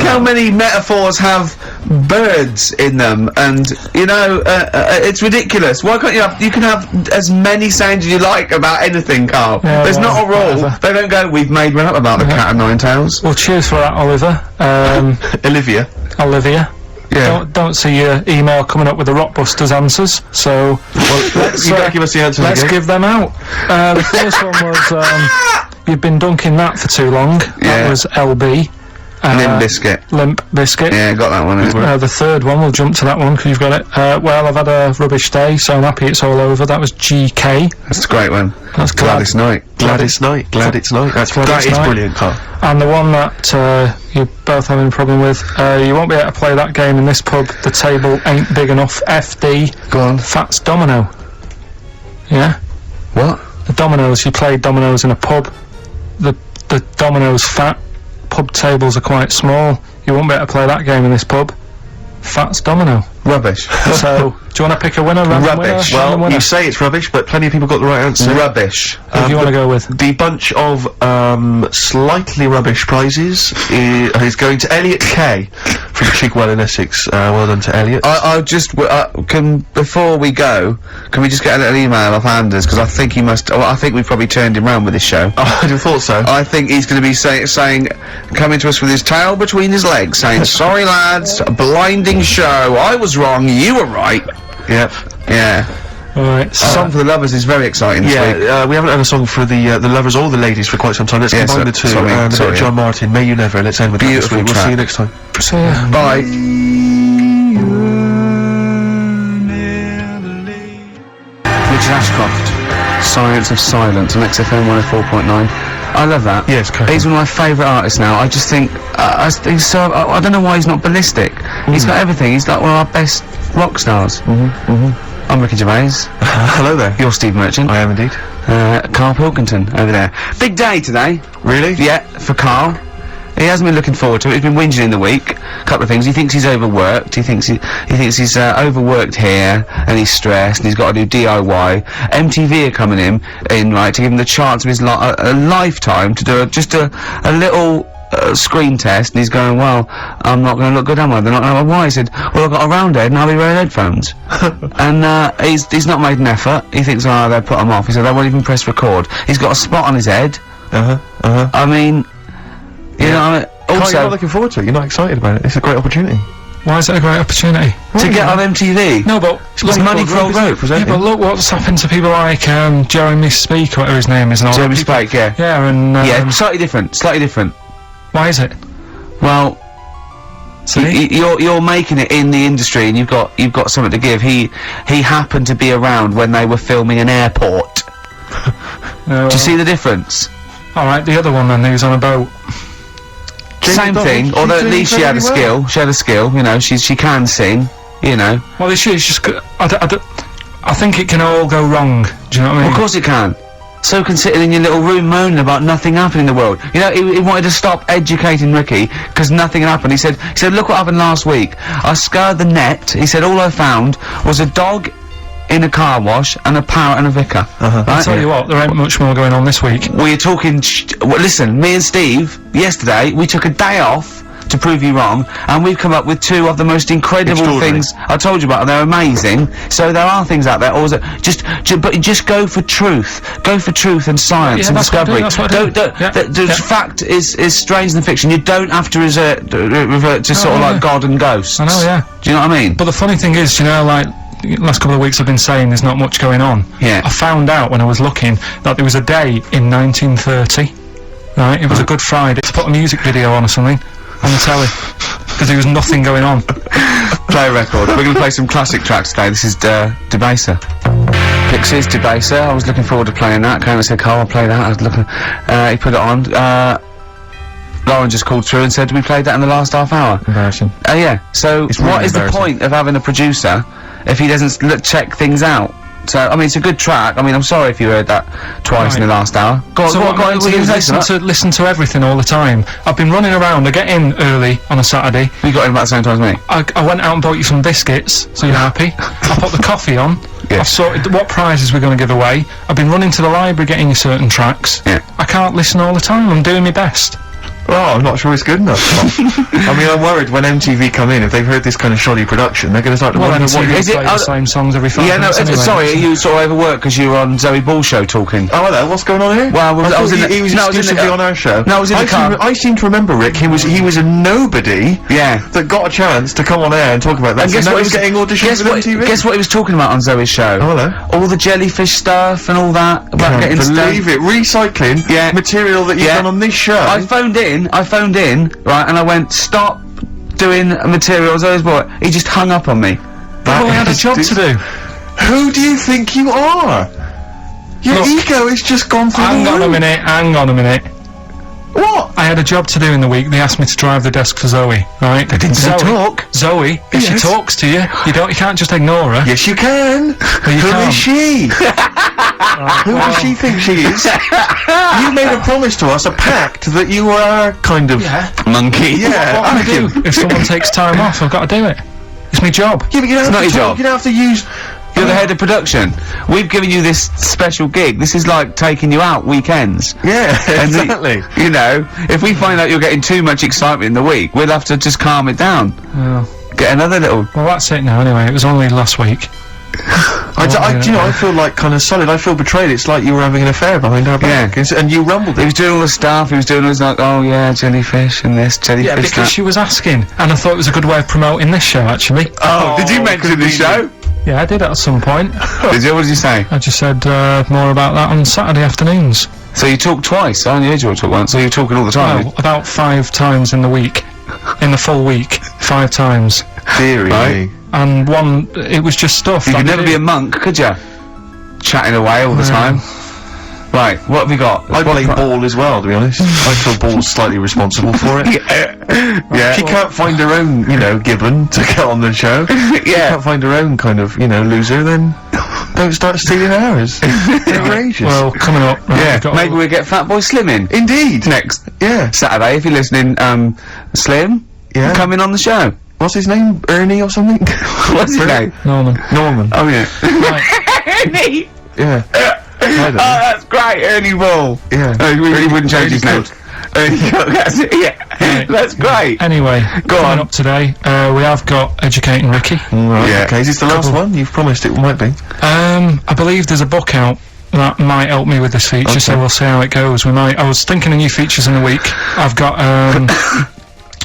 how many metaphors have birds in them, and you know, it's ridiculous. Why can't you can have as many sayings as you like about anything, Carl. Yeah, there's not a rule. whatever. They don't go, we've made one up about the cat and nine tails. Well, cheers for that, Oliver. Olivia. Olivia. Yeah. Don't see your email coming up with the Rockbusters answers, so You don't give us the answers let's again. give them out. The first one was, you've been dunking that for too long. Yeah. That was LB. Limp Bizkit. Limp Bizkit. Yeah, got that one. The third one, we'll jump to that one because you've got it. Well, I've had a rubbish day, so I'm happy it's all over. That was GK. That's a great one. That's Glad it's night. Glad it's night. Glad it's night. That is night. brilliant, Carl. And the one that you're both having a problem with, you won't be able to play that game in this pub. The table ain't big enough. FD. Go on. Fats Domino. Yeah? What? The dominoes, you play dominoes in a pub. The dominoes fat. Pub tables are quite small. You won't be able to play that game in this pub. Fats Domino. Rubbish. So, do you want to pick a winner? Rubbish. Random Well, winner? you say it's rubbish, but plenty of people got the right answer. Rubbish. Who do you want to go with? The bunch of slightly rubbish prizes is going to Elliot K from Chigwell in Essex. Well done to Elliot. I just before we go, can we just get a little email off Anders, because I think he must. Well, I think we've probably turned him round with this show. I'd have thought so. I think he's going to be saying, coming to us with his tail between his legs, saying, "Sorry lads, a blinding show. I was wrong. You were right." Yep. Yeah. Alright, Song for the Lovers is very exciting this week. Yeah, we haven't had a song for the lovers or the ladies for quite some time. Let's Yeah, combine the two. sorry, And a bit sorry. of John Martin, May You Never. Let's end with that this Beautiful week. We'll track. see you next time. so yeah. Bye. Richard Ashcroft, Science of Silence on XFM 104.9. I love that. Yes, correct. He's one of my favourite artists now. I just think, he's so, I don't know why he's not ballistic. He's got everything. He's like one of our best rock stars. I'm Ricky Gervais. Hello there. You're Steve Merchant. I am indeed. Carl Pilkington over there. Big day today. Really? Yeah, for Carl. He hasn't been looking forward to it. He's been whinging in the week. A couple of things. He thinks he's overworked. He thinks he's overworked here, and he's stressed, and he's got to do DIY. MTV are coming in right to give him the chance of his a lifetime to do just a little screen test, and he's going, well, I'm not going to look good, am I? They're not going to. Why? He said, well, I've got a round head and I'll be wearing headphones. And he's not made an effort. He thinks, oh, they'll put him off. He said, they won't even press record. He's got a spot on his head. I mean, you know, Carl, you're also not looking forward to it. You're not excited about it. It's a great opportunity. Why is it a great opportunity? to get on MTV. No, but It's money for old rope, yeah, but look what's happened to people like Jeremy Speak, whatever his name is, and all Jeremy that people- Spike, yeah. Yeah, and Yeah, slightly different, slightly different. why is it? Well, See? you're making it in the industry, and you've got something to give. He happened to be around when they were filming an airport. Do you see the difference? Alright, the other one then, who's on a boat. Same thing, although at least she had a skill. She had a skill, you know. She can sing, you know. Well, it's just, I think it can all go wrong. Do you know what I mean? Of course it can. So can sitting in your little room moaning about nothing happening in the world. You know, he wanted to stop educating Ricky because nothing had happened. He said, look what happened last week. I scoured the net. He said, all I found was a dog in a car wash and a parrot and a vicar. I'll Right? tell you what, there ain't much more going on this week. We're talking, well, listen, me and Steve, yesterday, we took a day off to prove you wrong, and we've come up with two of the most incredible Extraordinary. things I told you about, and they're amazing. So there are things out there, but just go for truth. Go for truth and science Yeah, and that's what I do, discovery. that's what I do. Don't, Yeah, the yeah. fact is stranger than fiction. You don't have to revert to sort of yeah. like God and ghosts. I know, yeah. Do you know what I mean? But the funny thing is, you know, like, last couple of weeks I've been saying there's not much going on. Yeah. I found out when I was looking that there was a day in 1930, right? It was a Good Friday to put a music video on or something on the telly. Because there was nothing going on. Play a record. We're going to play some classic tracks today. This is Debaser. Pixies, Debaser. I was looking forward to playing that. Came and said, Carl, I'll play that. I was looking. He put it on. Lauren just called through and said, we played that in the last half hour. Embarrassing. Yeah. So It's really what is the embarrassing. point of having a producer if he doesn't check things out? So, I mean, it's a good track. I mean, I'm sorry if you heard that twice in the Right. last hour. Go on, So go what on, I'm what going you to gonna do say is to that? listen to everything all the time. I've been running around. I get in early on a Saturday. You got in about the same time as me. I went out and bought you some biscuits, so you're happy. I put the coffee on. Yeah. I've sorted what prizes we're going to give away. I've been running to the library getting you certain tracks. Yeah. I can't listen all the time. I'm doing my best. Oh, I'm not sure it's good enough. I mean, I'm worried when MTV come in, if they've heard this kind of shoddy production, they're going to start to wonder what is it- play the same songs every 5 Yeah, no, minutes anyway. sorry, you sort of overworked because you were on Zoe Ball's show talking. Oh, hello, what's going on here? Well, I was in the- he was no, I was in the- exclusively on our show. no, I was in the car. I seem to remember, Rick, he was a nobody Yeah. that got a chance to come on air and talk about that. And guess so now what? he's getting auditions with MTV? Guess what he was talking about on Zoe's show? Oh, hello. All the jellyfish stuff and all that about Can't getting believe stoned. it. Recycling Yeah. material that you've Yeah. done on this show. I phoned in, right, and I went, stop doing material on Zoe's boy. He just hung up on me. That Well, I had a is job to do. Who do you think you are? Your Look, ego has just gone through Hang the on a roof. minute, hang on a minute. What? I had a job to do in the week. They asked me to drive the desk for Zoe, right? They didn't say Zoe, talk. Zoe, if she Yes. talks to you, you can't just ignore her. Yes, you can. you Who can't. is she? Who does she think she is? You made a promise to us, a pact, that you are kind of... Yeah. Monkey. Yeah, What can I Anakin. do? If someone takes time off, I've got to do it. It's my job. Yeah, but you don't have not to your talk, job. you don't have to use... You're the head of production. We've given you this special gig. This is like taking you out weekends. Yeah, And exactly. you know, if we find out you're getting too much excitement in the week, we'll have to just calm it down. Oh. Get another little... Well, that's it now, anyway. It was only last week. Do you know, I feel like kind of solid. I feel betrayed. It's like you were having an affair behind our back. And you rumbled He it. was doing all the stuff, he was doing all this like, oh yeah, jellyfish and this, jellyfish Yeah, because that. she was asking, and I thought it was a good way of promoting this show, actually. Oh, did you mention the show? Yeah, I did at some point. Did you? What did you say? I just said more about that on Saturday afternoons. So you talked twice, I only heard you talk once, so you're talking all the time. Well, about 5 times in the week. In the full week. 5 times. Deary Right. me. And one, it was just stuff. You that could I never did. be a monk, could you? Chatting away all the time. Right, what have we got? I blame Ball as well, to be honest. I feel Ball's slightly responsible for it. Yeah. She can't find her own, Gibbon to get on the show. Yeah. Can't find her own kind of, loser, then don't start stealing ours. Outrageous. Well, coming up. Right, Yeah, we've got maybe we'll get Fatboy Slim in. Indeed. Next Yeah. Saturday, if you're listening, Slim, Yeah. come in on the show. What's his name? Ernie or something? What's his name? Norman. Norman. Oh yeah. Right. Ernie! Yeah. I don't know. That's great, Ernie Ball. Yeah. He wouldn't change his name. Cook. Ernie Cook, that's it, yeah. Right. That's great. Anyway, Go coming on. up today, we have got Educating Ricky. Right. Yeah. Okay, is this the last one? You've promised it might be. I believe there's a book out that might help me with this feature, so Okay. we'll see how it goes. I was thinking of new features in the week. I've got,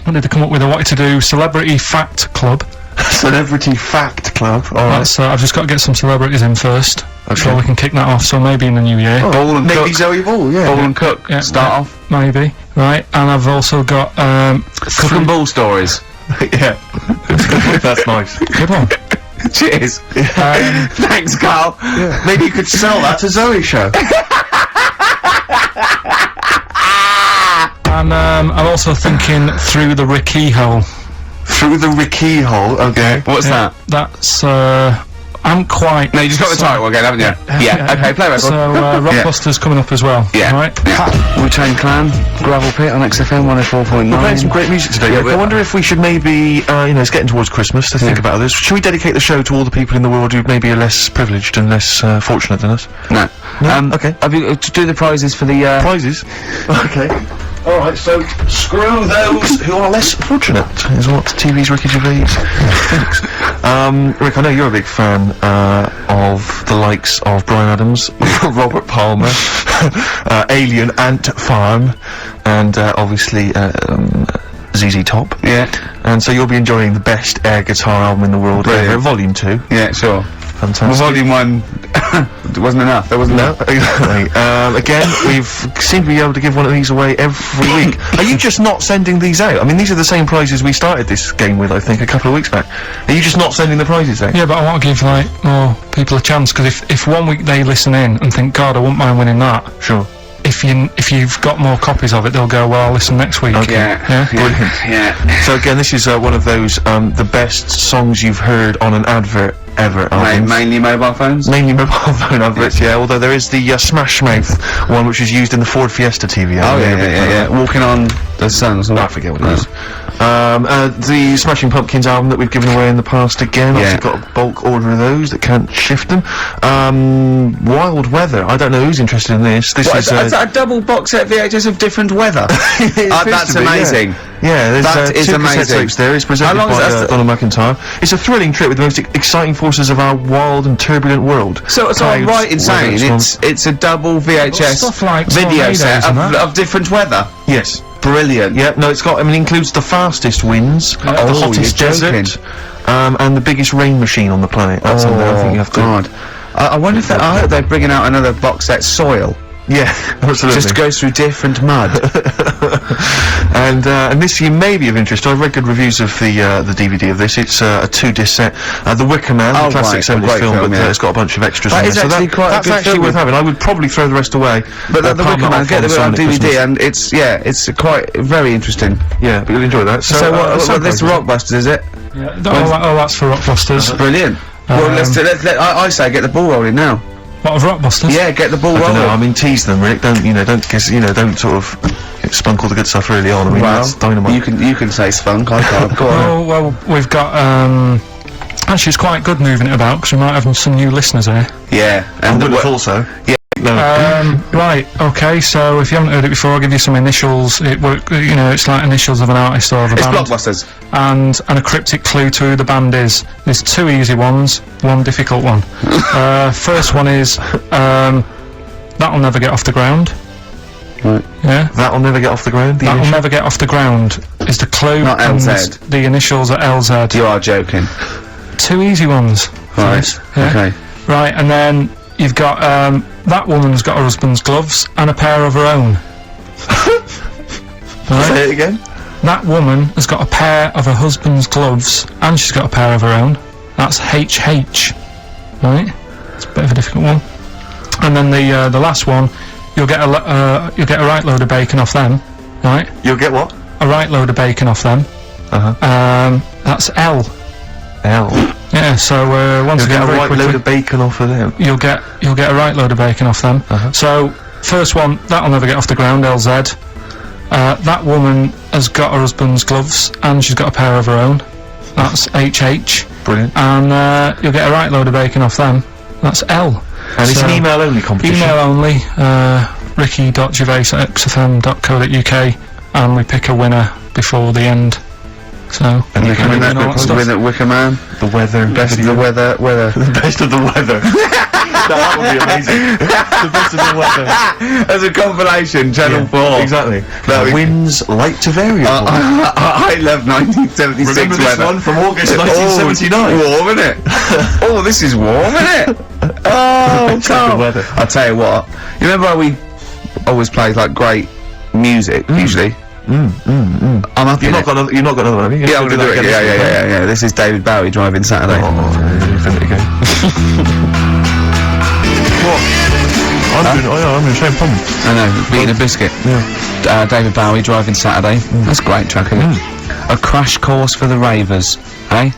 what did they come up with? I wanted to do Celebrity Fact Club. Celebrity Fact Club. Alright. That's, I've just got to get some celebrities in first, so we can kick that off, so maybe in the new year. Ball and Maybe Cook. Zoe Ball, yeah. Ball and Cook. Yeah, Start yeah, off. Maybe, right, and I've also got, Cook and Ball stories. Yeah. That's nice. good one. Cheers. Thanks, Carl. Maybe you could sell that to Zoe's show. And, I'm also thinking Through the Ricky Hole. Through the Ricky hole, okay. What's that? That's, I'm quite... No, you just got the title again, haven't you? Yeah. Okay, play record. So, Rockbusters coming up as well. Yeah. Right? Yeah. Wu-Tang Clan, Gravel Pit on XFM 104.9. We're playing some great music today. Yeah, Rick. I wonder if we should maybe, it's getting towards Christmas, to think about this. Should we dedicate the show to all the people in the world who maybe are less privileged and less fortunate than us? No. Okay. Have you to do the prizes for the Prizes? Okay. Alright, so screw those who are less fortunate, is what TV's Ricky Gervais thinks. Rick, I know you're a big fan of the likes of Bryan Adams, Robert Palmer, Alien Ant Farm, and obviously ZZ Top. Yeah. And so you'll be enjoying the best air guitar album in the world Brilliant. ever, Volume 2. Yeah, sure. Well, Fantastic. volume 1 wasn't enough. There wasn't No, enough. exactly. Again, we've seemed to be able to give one of these away every week. Are you just not sending these out? I mean, these are the same prizes we started this game with, I think, a couple of weeks back. Are you just not sending the prizes out? Yeah, but I want to give, like, more people a chance, because if 1 week they listen in and think, God, I wouldn't mind winning that, Sure. if you've got more copies of it, they'll go, well, I'll listen next week. Okay. Yeah. Brilliant. Yeah. So again, this is one of those, the best songs you've heard on an advert ever. albums. Mainly mobile phones. Mainly mobile phone adverts, yeah, although there is the Smash Mouth one, which was used in the Ford Fiesta TV. Oh yeah. Walking on the sun or something. I forget what it is. The Smashing Pumpkins album that we've given away in the past again. Yeah. I've got a bulk order of those that can't shift them. Wild Weather. I don't know who's interested in this. This is that a double box set VHS of different weather? it appears That's to be, yeah. amazing. Yeah, there's That is two cassette amazing. tapes there. It's presented How long by is that? Donald McIntyre. It's a thrilling trip with the most exciting forces of our wild and turbulent world. So I'm Clouds, right in saying weather, it's a double VHS Stuff like video tornadoes set and that. of different weather. Yes. Brilliant. Yeah, no, it's got, it includes the fastest winds, the Oh, hottest you're desert, and the biggest rain machine on the planet. That's something I think you have to... God. I wonder if I hope they're bringing out another box set, Soil. Yeah, absolutely. Just goes through different mud. And this you may be of interest. I've read good reviews of the DVD of this. It's a 2-disc set. The Wicker Man, Oh, the classic right, a 70s great film, film, but yeah. it's got a bunch of extras That in is there. actually quite a that's good actually film. worth having. I would probably throw the rest away. But the palm Wicker it Man, off get on it on Sunday, DVD, Christmas. and it's quite very interesting. Yeah, but you'll enjoy that. So what this Rockbusters, is it? Yeah, that's for Rockbusters. Brilliant. Well, I say get the ball rolling now. What, of Rockbusters? Yeah, get the ball I don't rolling. know, I mean, tease them, Rick. Don't sort of spunk all the good stuff early on. I mean, Well, that's dynamite. you can say spunk, I can't. Go on. Well, we've got, actually it's quite good moving it about, because we might have some new listeners here. Yeah. I And would have thought so. Yeah. No. Right, okay, so if you haven't heard it before, I'll give you some initials. It's like initials of an artist or of a It's band. Blockbusters. And a cryptic clue to who the band is. There's 2 easy ones, 1 difficult one. First one is, That'll Never Get Off the Ground. Right. Yeah? That'll never get off the ground. The That'll initial? Never Get Off the Ground is the clue. Not and LZ. The initials are LZ. You are joking. 2 easy ones. Right. Yeah? Okay. Right, and then you've got, that woman's got her husband's gloves and a pair of her own. Right? Say it again. That woman has got a pair of her husband's gloves and she's got a pair of her own. That's HH. Right? It's a bit of a difficult one. And then the last one, you'll get a right load of bacon off them. Right? You'll get what? A right load of bacon off them. That's L. L. Yeah, so once You'll again, get a very right quickly, load of bacon off of them. you'll get a right load of bacon off them. So first one, That'll Never Get Off the Ground, LZ. That woman has got her husband's gloves and she's got a pair of her own. That's HH. Brilliant. And you'll get a right load of bacon off them. That's L. And it's So, an email only competition. Email only, ricky.gervais@xfm.co.uk, and we pick a winner before the end. So, And you can win that Wicker Man. The weather. Best of the weather. The best of the weather. That would be amazing. The best of the weather. As a compilation, Channel 4. Exactly. That we- Winds light to variable. I love 1976 Remember this weather. one from August 1979? Warm, isn't it? Oh, this is warm, isn't it? Oh, Best of the weather. I'll tell you what. You remember how we always play like great music, usually? I'm up You've in not it. got another one, have you? Yeah, I'm gonna do it. Yeah. This is David Bowie driving Saturday. Infinity game. What? I'm in the same problem. I know, eating a biscuit. Yeah. David Bowie driving Saturday. That's a great track, isn't it? A crash course for the ravers, eh?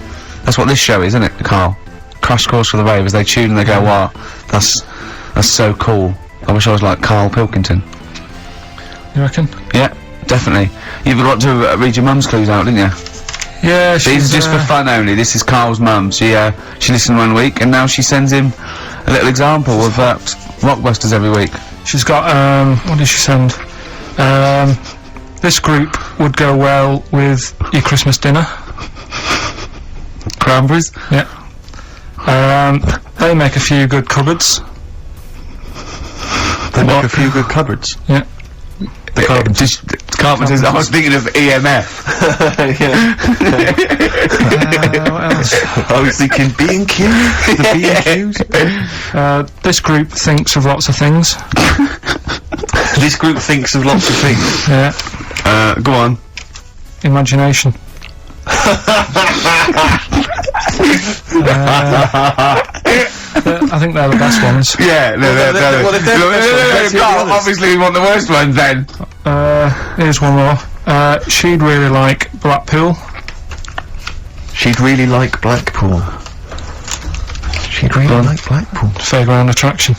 That's what this show is, isn't it, Carl? Crash course for the ravers. They tune and they go, wow, that's so cool. I wish I was like Carl Pilkington. you reckon? Yeah, definitely. You've got to read your mum's clues out, didn't you? Yeah, These she's are just for fun only. This is Carl's mum. She listened one week and now she sends him a little example of Rockbusters every week. She's got, what did she send? This group would go well with your Christmas dinner. Cranberries? Yeah. They make a few good cupboards. They make a few good cupboards. Yeah. The Carpenters. Carpenters. I was thinking of EMF. What else? I was thinking B&Q. The B&Qs. This group thinks of lots of things. This group thinks of lots of things. Yeah. Go on. Imagination. I think they're the best ones. Yeah, well, if they're the best ones, let's hear the Carl, others. obviously we want the worst ones then. Here's one more. She'd really like Blackpool. She'd really like Blackpool. She'd really like Blackpool. Fairground attraction.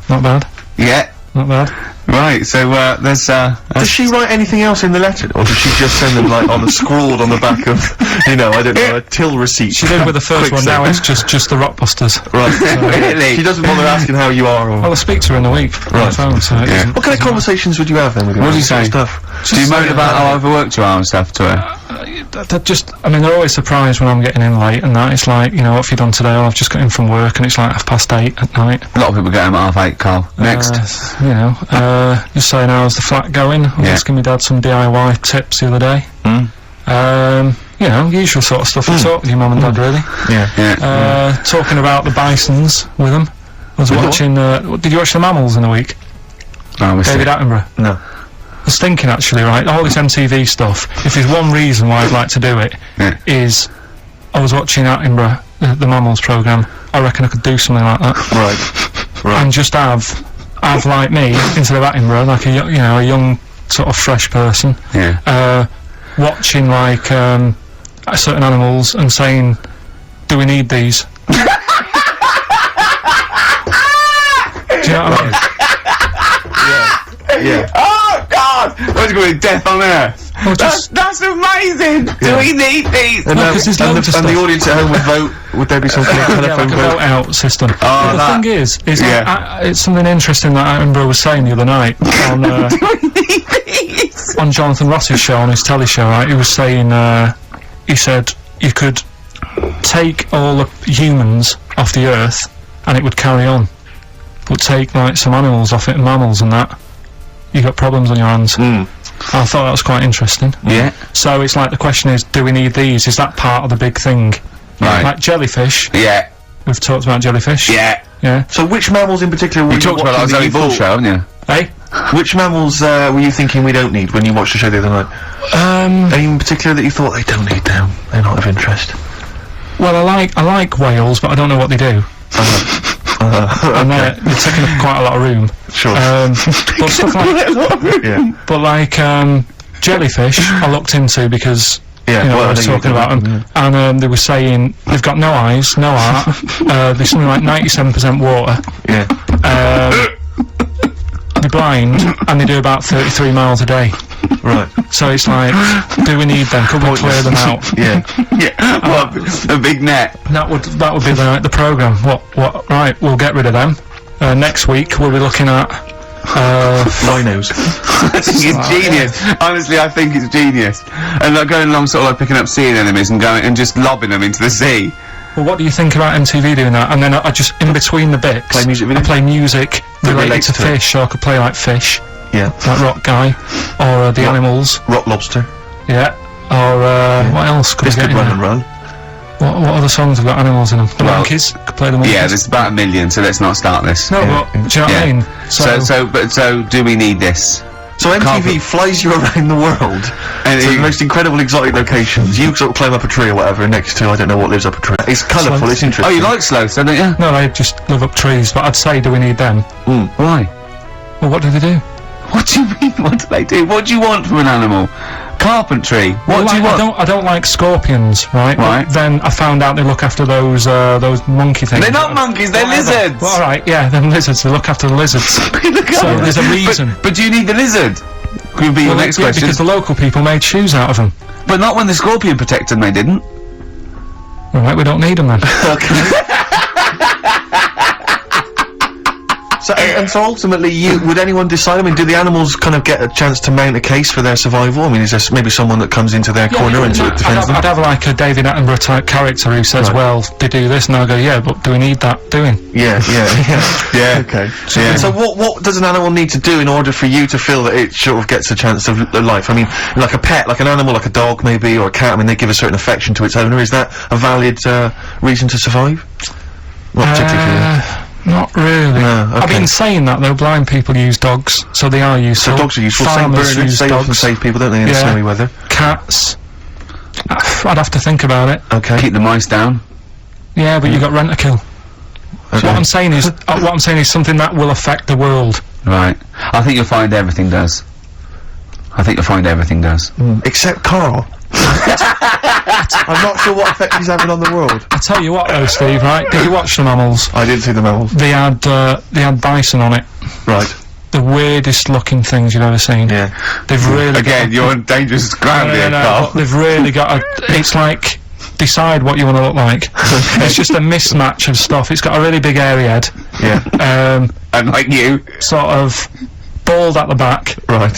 Not bad. Yeah. Not bad. Right, so, there's, Does she write anything else in the letter, or does she just send them like scrawled on the back of, you know, I don't know, a till receipt? She did with the first one. Now it's just the Rockbusters. Right. Really? She doesn't bother asking how you are. Or... Well, I speak to her in the week on the Right. phone, so it doesn't- What kind of conversations would you have then with her? What do you sort of say? Stuff. do you moan about how overworked you are and stuff to her? I mean, they're always surprised when I'm getting in late and that. It's like, you know, what have you done today? Oh, I've just got in from work and it's like 8:30 at night. A lot of people get home at 8:30, Carl. Next. You know, just saying how's the flat going. I was Yeah. asking my dad some DIY tips the other day. You know, usual sort of stuff you talk with your mum and dad, really. Yeah. Yeah. Talking about the Bisons with them. I was watching, did you watch The Mammals in the week? Oh, David Attenborough. No. I was thinking actually, right, all this MTV stuff, if there's one reason why I'd like to do it, Yeah. is I was watching Attenborough, the Mammals programme. I reckon I could do something like that. Right. And just have like me, instead of Attenborough, like a young sort of fresh person, Yeah. watching like, certain animals and saying, do we need these? Do you know what I mean? Yeah. Oh, God! What's going to be death on earth? Well, just, That's amazing! Do we need these? And, No, 'cause there's loads of and the stuff. audience at home would vote. Would there be some kind of yeah, telephone like a vote? vote out system. Oh, the that- thing is Yeah. it's something interesting that Attenborough was saying the other night on, Do we need these? on Jonathan Ross's show, on his telly show, right? He was saying, he said you could take all the humans off the earth and it would carry on, but take like some animals off it, mammals and that, you got problems on your hands. I thought that was quite interesting. Yeah. So it's like the question is, do we need these? Is that part of the big thing? Right. Like jellyfish, Yeah. we've talked about jellyfish. Yeah. Yeah. So which mammals in particular were You talked about that on watching Zoe that you Bull thought- show, haven't you? Hey? Which mammals were you thinking we don't need when you watched the show the other night? Any in particular that you thought they don't need them? They're not of interest. Well, I like whales, but I don't know what they do. And they're taking up quite a lot of room. Sure. But stuff like, yeah. but like jellyfish, I looked into because Yeah. you know well, I was there you talking go. about them, and they were saying they've got no eyes, no heart. There's something like 97% water. Yeah. They're blind, and they do about 33 miles a day. Right. So it's like, do we need them? Could we clear them out? Yeah. Yeah. Well, a big net. That would be the programme. What? Right, we'll get rid of them. Next week we'll be looking at Rhinos. I think it's genius. Honestly, I think it's genius. And like going along sort of like picking up sea anemones and going and just lobbing them into the sea. well, what do you think about MTV doing that? And then I just in between the bits Play music I videos? play music That related relates to to it. fish, or I could play like fish, Yeah. like Rock Guy, or the animals, Rock Lobster. yeah. Or what else could This we get could in run and there? run. What other songs have got animals in them? The Well, Monkeys could play the Monkeys. Yeah, there's about 1 million, so let's not start this. no, Yeah. but do you know what I Yeah. mean? So do we need this? So MTV Carpet. flies you around the world And to the you- most incredible exotic locations. You sort of climb up a tree or whatever, and next to I don't know what lives up a tree. It's colourful, Sloths. it's interesting. Oh, you like sloths, don't you? no, they just live up trees. But I'd say, do we need them? Why? Well, what do they do? What do you mean? What do they do? What do you want from an animal? Carpentry. What do you want? I don't like scorpions, right? Right. But then I found out they look after those monkey things. They're not monkeys, they're Whatever. lizards. Well, alright, yeah, them lizards, they look after the lizards. So there's a reason. But do you need the lizard? Could be your Well, next yeah, question. because the local people made shoes out of them. But not when the scorpion protected them, they didn't. Alright, we don't need them then. So, and so ultimately, would anyone decide? I mean, do the animals kind of get a chance to mount a case for their survival? I mean, is there maybe someone that comes into their corner and sort of defends them? I'd have like a David Attenborough type character who says, Right. well, they do this, and I'll go, yeah, but do we need that doing? Yeah. Yeah. Okay. Yeah. So what does an animal need to do in order for you to feel that it sort of gets a chance of life? I mean, like a pet, like an animal, like a dog maybe, or a cat. I mean, they give a certain affection to its owner. Is that a valid reason to survive? Not particularly for you. Not really. No, I've okay. been saying that though, blind people use dogs, so they are useful. So dogs are useful. St. Farmers Bernards, use they often dogs. save people, don't they, in the Yeah. snowy weather? Cats. I'd have to think about it. Okay. Keep the mice down. Yeah, but you got rent a kill. So Okay. what I'm saying is something that will affect the world. Right. I think you'll find everything does. I think you'll find everything does. Except Carl. I'm not sure what effect he's having on the world. I tell you what though, Steve, right? Did you watch the mammals? I didn't see the mammals. They had bison on it. Right. the weirdest looking things you've ever seen. Yeah. They've really Again, you're on dangerous ground here, no, Carl. but they've really got it's like, decide what you want to look like. It's just a mismatch of stuff. It's got a really big airy head, Yeah. And like you. sort of bald at the back, Right.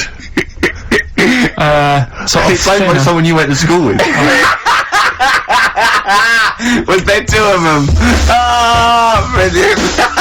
sort of It's like thinner. someone you went to school with. Was there two of them? Oh, brilliant.